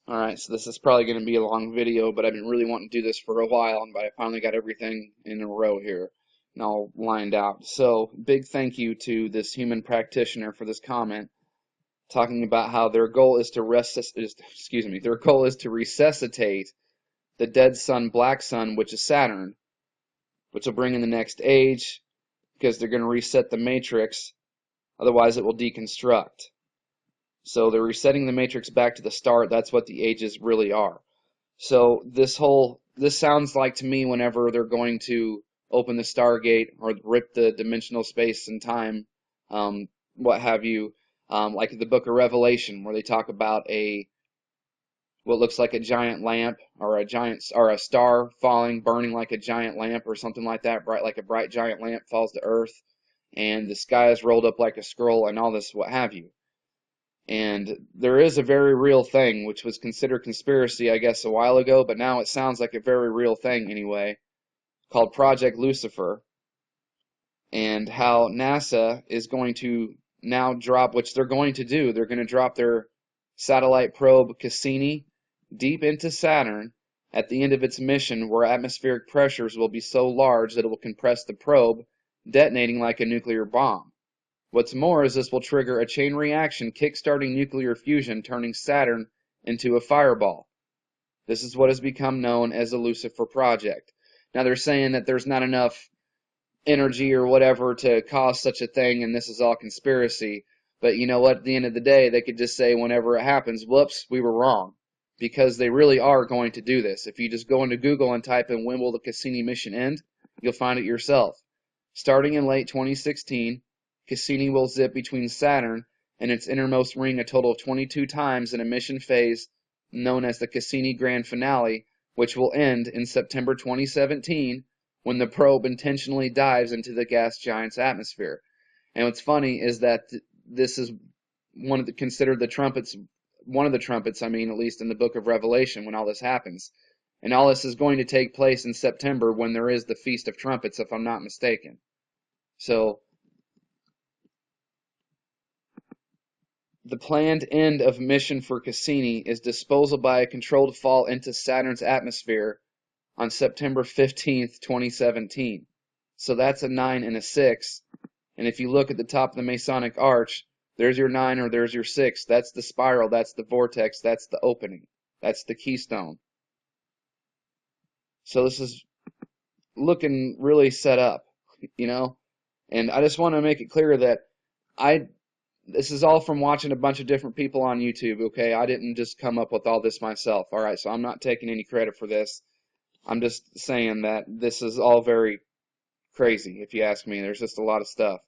Alright, so this is probably going to be a long video, but I've been really wanting to do this for a while, but I finally got everything in a row here and all lined out. So, big thank you to this human practitioner for this comment, talking about how their goal is to their goal is to resuscitate the dead sun, black sun, which is Saturn, which will bring in the next age, because they're going to reset the matrix, otherwise it will deconstruct. So they're resetting the matrix back to the start. That's what the ages really are. So this sounds like to me whenever they're going to open the Stargate or rip the dimensional space and time, what have you, like the Book of Revelation, where they talk about what looks like a giant lamp or a star falling, burning like a giant lamp or something like that, like a bright giant lamp falls to Earth, and the sky is rolled up like a scroll, and all this, what have you. And there is a very real thing, which was considered conspiracy, I guess, a while ago, but now it sounds like a very real thing anyway, called Project Lucifer, and how NASA is going to now drop, which they're going to do, they're going to drop their satellite probe Cassini deep into Saturn at the end of its mission, where atmospheric pressures will be so large that it will compress the probe, detonating like a nuclear bomb. What's more is this will trigger a chain reaction kick-starting nuclear fusion, turning Saturn into a fireball. This is what has become known as the Lucifer Project. Now they're saying that there's not enough energy or whatever to cause such a thing, and this is all conspiracy. But you know what? At the end of the day, they could just say whenever it happens, whoops, we were wrong. Because they really are going to do this. If you just go into Google and type in when will the Cassini mission end, you'll find it yourself. Starting in late 2016, Cassini will zip between Saturn and its innermost ring a total of 22 times in a mission phase known as the Cassini Grand Finale, which will end in September 2017 when the probe intentionally dives into the gas giant's atmosphere. And what's funny is that this is considered one of the trumpets, at least in the Book of Revelation when all this happens. And all this is going to take place in September when there is the Feast of Trumpets, if I'm not mistaken. So the planned end of mission for Cassini is disposal by a controlled fall into Saturn's atmosphere on September 15th, 2017. So that's a 9 and a 6. And if you look at the top of the Masonic arch, there's your 9 or there's your 6. That's the spiral, that's the vortex, that's the opening. That's the keystone. So this is looking really set up, you know? And I just want to make it clear that this is all from watching a bunch of different people on YouTube, okay? I didn't just come up with all this myself, alright? So I'm not taking any credit for this. I'm just saying that this is all very crazy, if you ask me. There's just a lot of stuff.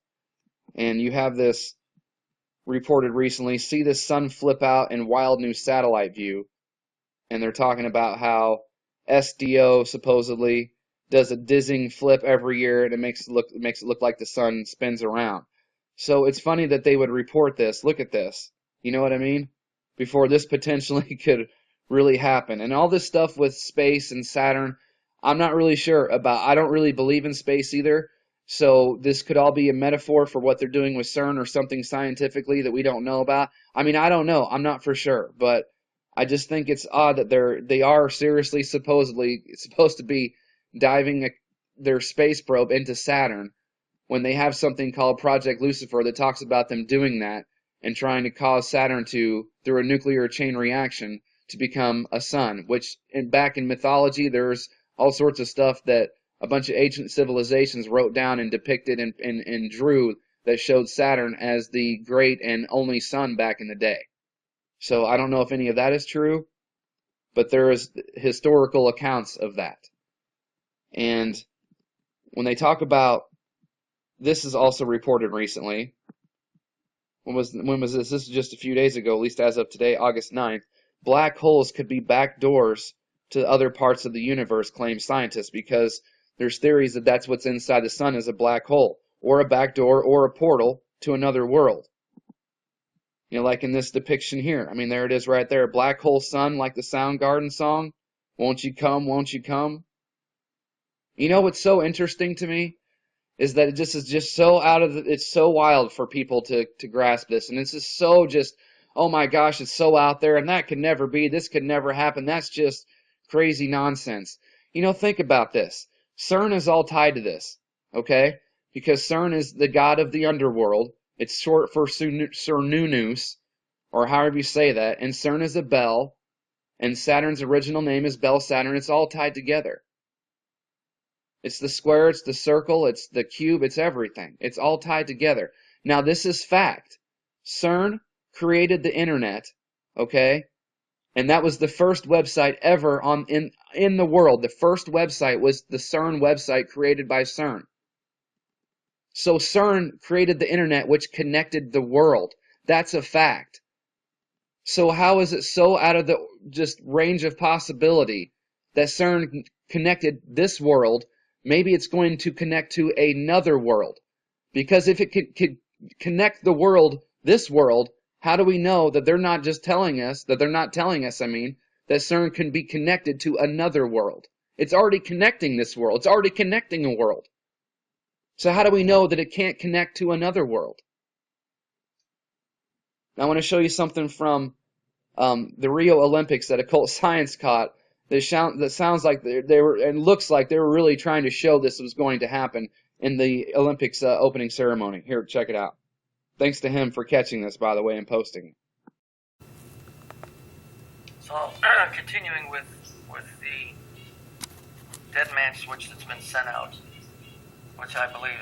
And you have this reported recently, see the sun flip out in wild new satellite view. And they're talking about how SDO supposedly does a dizzying flip every year, and it makes it look like the sun spins around. So it's funny that they would report this. Look at this. You know what I mean? Before this potentially could really happen. And all this stuff with space and Saturn, I'm not really sure about. I don't really believe in space either. So this could all be a metaphor for what they're doing with CERN or something scientifically that we don't know about. I don't know. I'm not for sure. But I just think it's odd that they are seriously supposedly supposed to be diving their space probe into Saturn, when they have something called Project Lucifer that talks about them doing that and trying to cause Saturn to, through a nuclear chain reaction, to become a sun, which back in mythology, there's all sorts of stuff that a bunch of ancient civilizations wrote down and depicted and drew that showed Saturn as the great and only sun back in the day. So I don't know if any of that is true, but there is historical accounts of that. And when they talk about, this is also reported recently. When was this? This is just a few days ago, at least as of today, August 9th. Black holes could be back doors to other parts of the universe, claim scientists, because there's theories that that's what's inside the sun is a black hole, or a back door, or a portal to another world. You know, like in this depiction here. There it is right there. Black hole sun, like the Soundgarden song. Won't you come, won't you come? You know what's so interesting to me? Is that it is just so it's so wild for people to grasp this. And it's just so oh my gosh, it's so out there and that could never be, this could never happen, that's just crazy nonsense. You know, think about this. CERN is all tied to this, okay? Because CERN is the god of the underworld. It's short for Cernunnos, or however you say that, and CERN is a bell, and Saturn's original name is Bell Saturn. It's all tied together. It's the square, it's the circle, it's the cube, it's everything. It's all tied together. Now, this is fact. CERN created the internet, okay? And that was the first website ever in the world. The first website was the CERN website created by CERN. So CERN created the internet, which connected the world. That's a fact. So how is it so out of the just range of possibility that CERN connected this world? Maybe it's going to connect to another world. Because if it could connect the world, this world, how do we know that they're not just telling us, that CERN can be connected to another world? It's already connecting this world. It's already connecting a world. So how do we know that it can't connect to another world? Now I want to show you something from the Rio Olympics that Occult Science caught. That sounds like they were, and looks like they were really trying to show this was going to happen in the Olympics opening ceremony. Here, check it out. Thanks to him for catching this, by the way, and posting it. So, continuing with the dead man switch that's been sent out, which I believe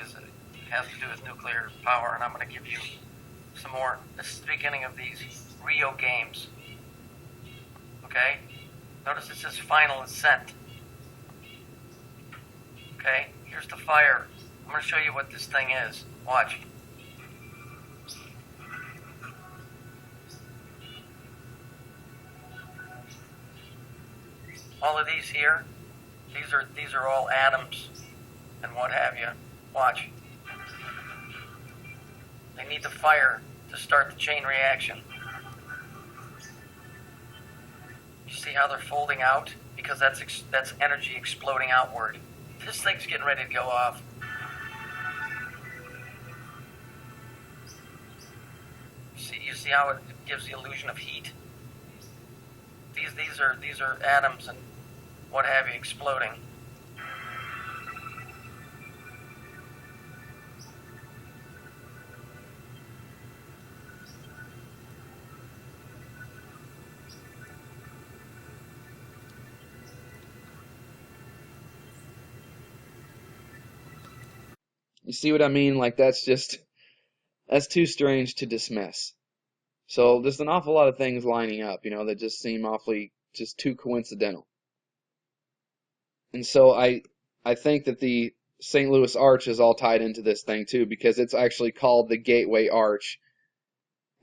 has to do with nuclear power, and I'm going to give you some more. This is the beginning of these Rio Games. Okay? Notice it says final ascent. Okay? Here's the fire. I'm going to show you what this thing is. Watch. All of these here, these are all atoms and what have you. Watch. They need the fire to start the chain reaction. You see how they're folding out? Because that's energy exploding outward. This thing's getting ready to go off. You see how it gives the illusion of heat? These are atoms and what have you exploding. You see what I mean? Like, that's too strange to dismiss. So there's an awful lot of things lining up, that just seem awfully just too coincidental. And so I think that the St. Louis Arch is all tied into this thing too, because it's actually called the Gateway Arch.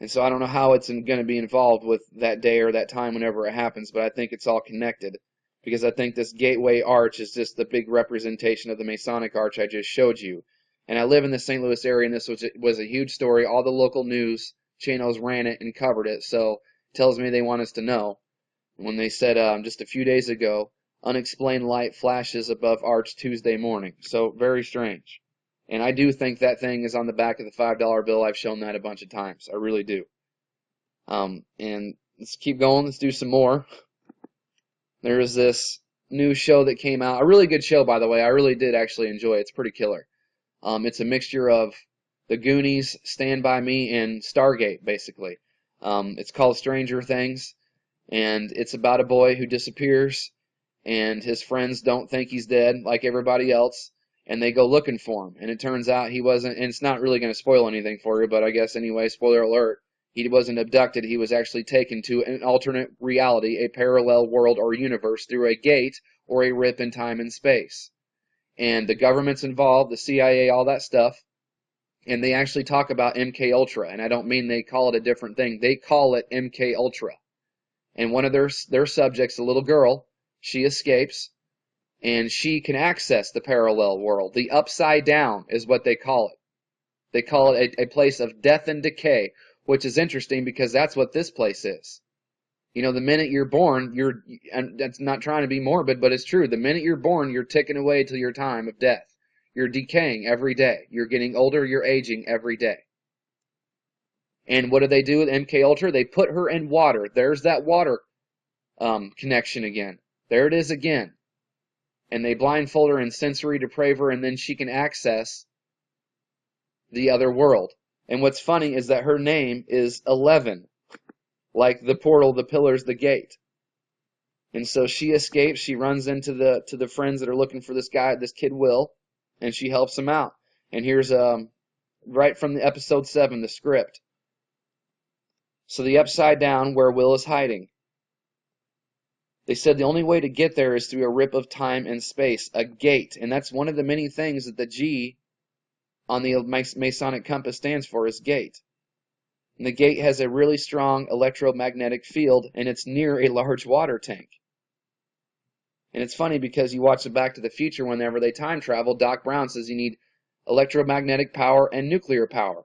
And so I don't know how it's going to be involved with that day or that time whenever it happens, but I think it's all connected. Because I think this Gateway Arch is just the big representation of the Masonic Arch I just showed you. And I live in the St. Louis area, and this was a huge story. All the local news channels ran it and covered it, so it tells me they want us to know. When they said just a few days ago, unexplained light flashes above Arch Tuesday morning. So very strange. And I do think that thing is on the back of the $5 bill. I've shown that a bunch of times. I really do. And let's keep going. Let's do some more. There is this new show that came out. A really good show, by the way. I really did actually enjoy it. It's pretty killer. It's a mixture of The Goonies, Stand By Me, and Stargate, basically. It's called Stranger Things, and it's about a boy who disappears, and his friends don't think he's dead like everybody else, and they go looking for him. And it turns out he wasn't, and it's not really going to spoil anything for you, but I guess anyway, spoiler alert, he wasn't abducted. He was actually taken to an alternate reality, a parallel world or universe through a gate or a rip in time and space. And the government's involved, the CIA, all that stuff. And they actually talk about MK Ultra, and I don't mean they call it a different thing. They call it MK Ultra. And one of their subjects, a little girl, she escapes, and she can access the parallel world. The Upside Down is what they call it. They call it a place of death and decay, which is interesting because that's what this place is. The minute you're born, and that's not trying to be morbid, but it's true. The minute you're born, you're ticking away till your time of death. You're decaying every day. You're getting older, you're aging every day. And what do they do with MK Ultra? They put her in water. There's that water connection again. There it is again. And they blindfold her and sensory deprave her, and then she can access the other world. And what's funny is that her name is 11, like the portal, the pillars, the gate. And so she escapes. She runs into the friends that are looking for this guy, this kid Will, and she helps him out. And here's right from the episode 7, the script. So the Upside Down, where Will is hiding. They said the only way to get there is through a rip of time and space, a gate. And that's one of the many things that the G on the Masonic compass stands for, is gate. And the gate has a really strong electromagnetic field, and it's near a large water tank. And it's funny because you watch the Back to the Future, whenever they time travel, Doc Brown says you need electromagnetic power and nuclear power.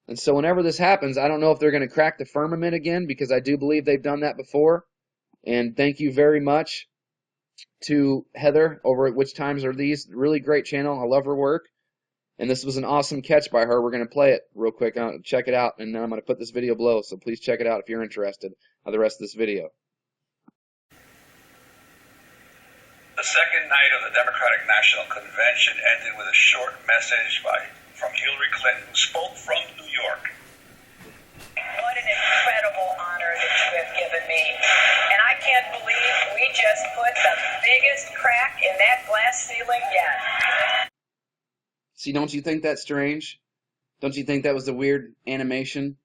And so whenever this happens, I don't know if they're going to crack the firmament again, because I do believe they've done that before. And thank you very much to Heather over at Which Times Are These. Really great channel. I love her work. And this was an awesome catch by her. We're going to play it real quick. Check it out. And then I'm going to put this video below. So please check it out if you're interested in the rest of this video. The second night of the Democratic National Convention ended with a short message from Hillary Clinton, who spoke from New York. What an incredible honor that you have given me. And I can't believe we just put the biggest crack in that glass ceiling yet. See, don't you think that's strange? Don't you think that was a weird animation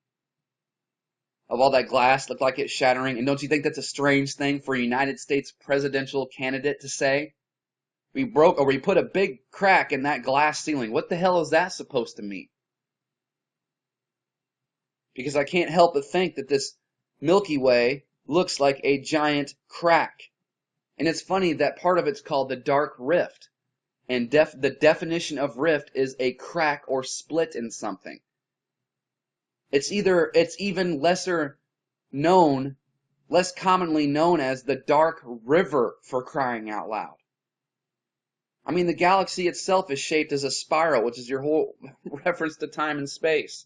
of all that glass looked like it's shattering? And don't you think that's a strange thing for a United States presidential candidate to say? We put a big crack in that glass ceiling. What the hell is that supposed to mean? Because I can't help but think that this Milky Way looks like a giant crack. And it's funny that part of it's called the dark rift. And the definition of rift is a crack or split in something. It's even less commonly known as the dark river, for crying out loud. I mean, the galaxy itself is shaped as a spiral, which is your whole reference to time and space.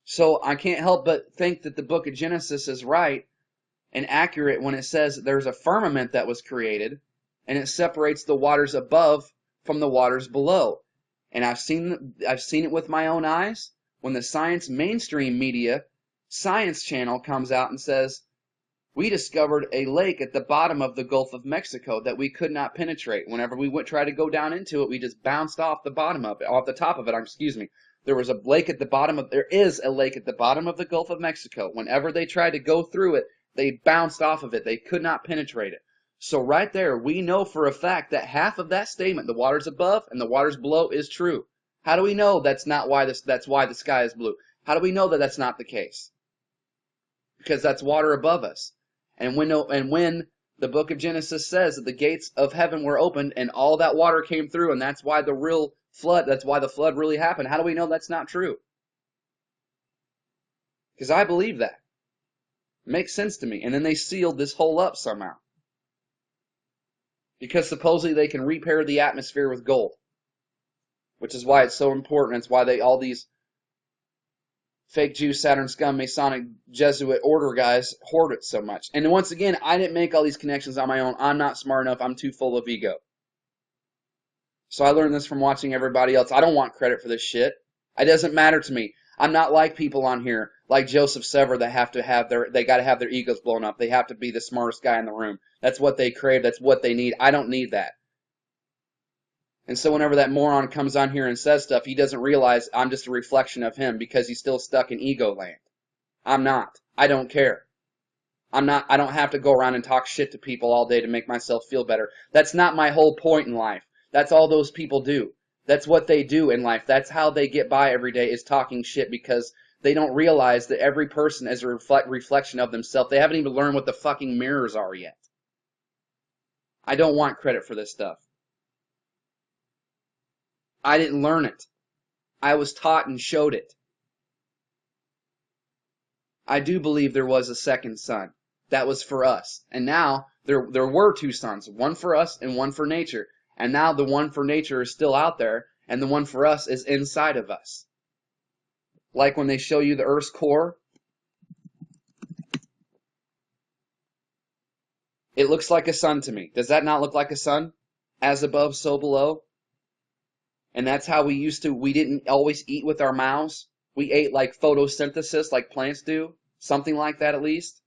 So I can't help but think that the book of Genesis is right and accurate when it says there's a firmament that was created, and it separates the waters above from the waters below. And I've seen it with my own eyes when the science mainstream media science channel comes out and says, we discovered a lake at the bottom of the Gulf of Mexico that we could not penetrate. Whenever we tried to go down into it, we just bounced off the bottom of it, off the top of it, excuse me. There is a lake at the bottom of the Gulf of Mexico. Whenever they tried to go through it, they bounced off of it. They could not penetrate it. So right there, we know for a fact that half of that statement, the waters above and the waters below, is true. How do we know that's why the sky is blue? How do we know that that's not the case? Because that's water above us. And when the book of Genesis says that the gates of heaven were opened and all that water came through, and that's why the flood really happened, how do we know that's not true? Because I believe that. It makes sense to me. And then they sealed this hole up somehow. Because supposedly they can repair the atmosphere with gold. Which is why it's so important. It's why all these fake Jew, Saturn scum, Masonic, Jesuit order guys hoard it so much. And once again, I didn't make all these connections on my own. I'm not smart enough. I'm too full of ego. So I learned this from watching everybody else. I don't want credit for this shit. It doesn't matter to me. I'm not like people on here, like Joseph Sever, that they got to have their egos blown up. They have to be the smartest guy in the room. That's what they crave. That's what they need. I don't need that. And so whenever that moron comes on here and says stuff, he doesn't realize I'm just a reflection of him because he's still stuck in ego land. I'm not. I don't care. I don't have to go around and talk shit to people all day to make myself feel better. That's not my whole point in life. That's all those people do. That's what they do in life. That's how they get by every day, is talking shit, because they don't realize that every person is a reflection of themselves. They haven't even learned what the fucking mirrors are yet. I don't want credit for this stuff. I didn't learn it. I was taught and showed it. I do believe there was a second son. That was for us. And now there were two sons, one for us and one for nature. And now the one for nature is still out there, and the one for us is inside of us. Like when they show you the Earth's core, it looks like a sun to me. Does that not look like a sun? As above, so below. And that's how we didn't always eat with our mouths. We ate like photosynthesis, like plants do. Something like that at least.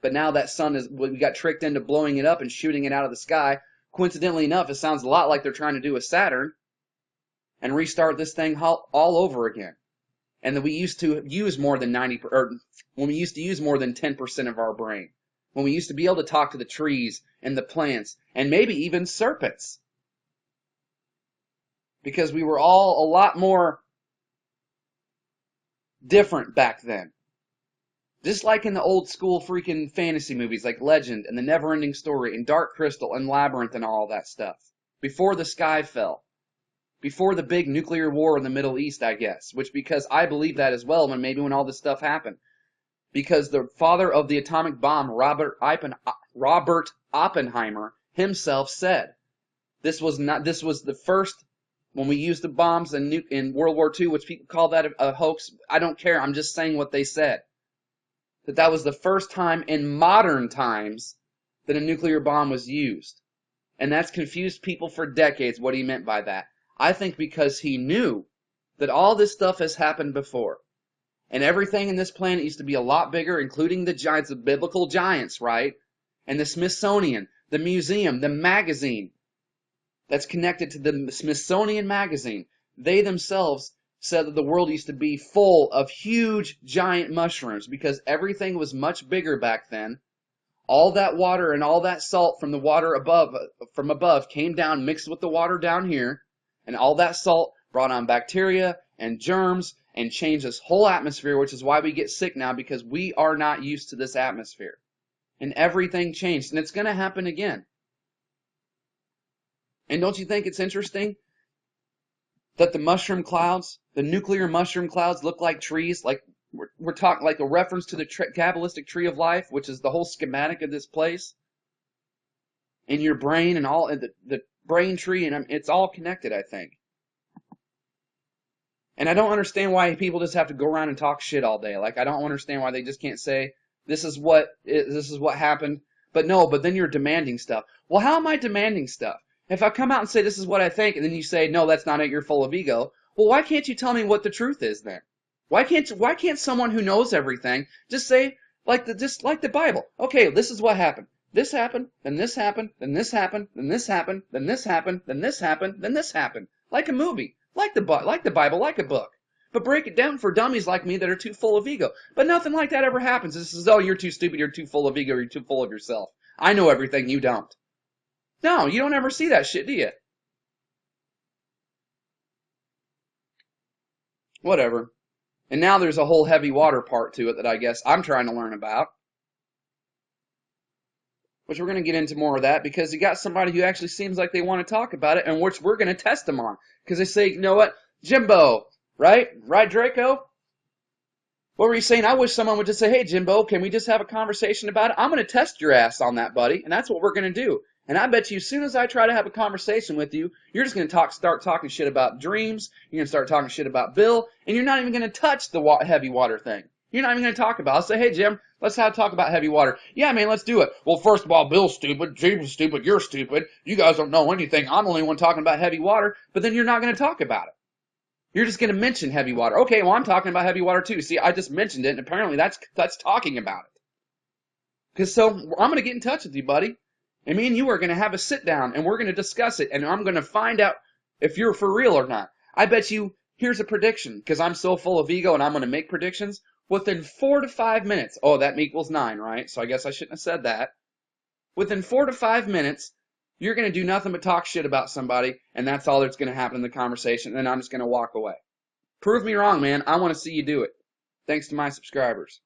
But now that sun we got tricked into blowing it up and shooting it out of the sky. Coincidentally enough, it sounds a lot like they're trying to do with Saturn and restart this thing all over again. And that we used to use more than when we used to use more than 10% of our brain. When we used to be able to talk to the trees and the plants and maybe even serpents. Because we were all a lot more different back then. Just like in the old school freaking fantasy movies like Legend and The Neverending Story and Dark Crystal and Labyrinth and all that stuff. Before the sky fell. Before the big nuclear war in the Middle East, I guess. Because I believe that as well when all this stuff happened. Because the father of the atomic bomb, Robert Oppenheimer, himself said, this was the first, when we used the bombs in World War II, which people call that a hoax. I don't care. I'm just saying what they said. That was the first time in modern times that a nuclear bomb was used. And that's confused people for decades what he meant by that. I think because he knew that all this stuff has happened before. And everything in this planet used to be a lot bigger, including the giants, the biblical giants, right? And the Smithsonian, the museum, the magazine that's connected to the Smithsonian magazine. They themselves said that the world used to be full of huge, giant mushrooms because everything was much bigger back then. All that water and all that salt from the water from above came down, mixed with the water down here, and all that salt brought on bacteria and germs and changed this whole atmosphere, which is why we get sick now, because we are not used to this atmosphere. And everything changed, and it's going to happen again. And don't you think it's interesting that the mushroom clouds, the nuclear mushroom clouds, look like trees? Like we're talking like a reference to the Kabbalistic tree of life, which is the whole schematic of this place. In your brain and all the brain tree, and it's all connected, I think. And I don't understand why people just have to go around and talk shit all day. Like I don't understand why they just can't say this is what happened. But then you're demanding stuff. Well, how am I demanding stuff? If I come out and say this is what I think, and then you say, no, that's not it, you're full of ego, well, why can't you tell me what the truth is then? Why can't someone who knows everything just say, like the Bible, okay, this is what happened. This happened, then this happened, then this happened, then this happened, then this happened, then this happened, then this happened. Like a movie, like the Bible, like a book. But break it down for dummies like me that are too full of ego. But nothing like that ever happens. This is, oh, you're too stupid, you're too full of ego, you're too full of yourself. I know everything, you don't. No, you don't ever see that shit, do you? Whatever. And now there's a whole heavy water part to it that I guess I'm trying to learn about. Which we're going to get into more of that because you got somebody who actually seems like they want to talk about it and which we're going to test them on. Because they say, you know what, Jimbo, right? Right, Draco? What were you saying? I wish someone would just say, hey, Jimbo, can we just have a conversation about it? I'm going to test your ass on that, buddy. And that's what we're going to do. And I bet you as soon as I try to have a conversation with you, you're just going to start talking shit about dreams. You're going to start talking shit about Bill. And you're not even going to touch the heavy water thing. You're not even going to talk about it. I'll say, hey, Jim, let's talk about heavy water. Yeah, man, let's do it. Well, first of all, Bill's stupid. Jim's stupid. You're stupid. You guys don't know anything. I'm the only one talking about heavy water. But then you're not going to talk about it. You're just going to mention heavy water. Okay, well, I'm talking about heavy water too. See, I just mentioned it, and apparently that's talking about it. Because so I'm going to get in touch with you, buddy. And me and you are going to have a sit down, and we're going to discuss it, and I'm going to find out if you're for real or not. I bet you, here's a prediction, because I'm so full of ego and I'm going to make predictions. Within 4 to 5 minutes, oh, that equals 9, right? So I guess I shouldn't have said that. Within 4 to 5 minutes, you're going to do nothing but talk shit about somebody, and that's all that's going to happen in the conversation, and I'm just going to walk away. Prove me wrong, man. I want to see you do it. Thanks to my subscribers.